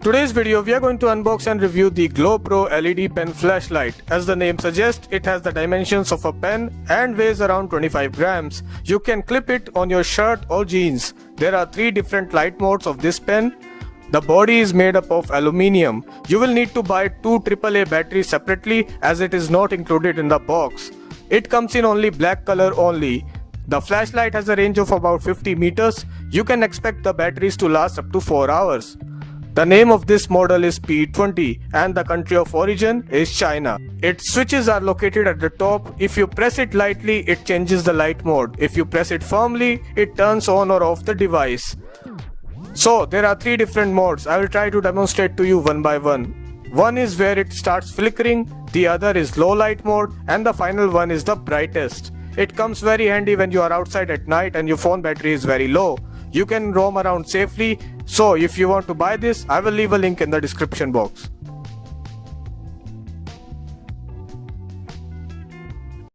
today's video we are going to unbox and review the Glowpro LED pen flashlight. As the name suggests, it has the dimensions of a pen and weighs around 25 grams. You can clip it on your shirt or jeans. There are 3 different light modes of this pen. The body is made up of aluminium. You will need to buy 2 AAA batteries separately as it is not included in the box. It comes in only black color only. The flashlight has a range of about 50 meters. You can expect the batteries to last up to 4 hours. The name of this model is P20 and the country of origin is China. Its switches are located at the top. If you press it lightly, it changes the light mode. If you press it firmly, it turns on or off the device. So there are 3 different modes. I will try to demonstrate to you one by one. One is where it starts flickering, the other is low light mode, and the final one is the brightest. It comes very handy when you are outside at night and your phone battery is very low. You can roam around safely. So if you want to buy this, I will leave a link in the description box.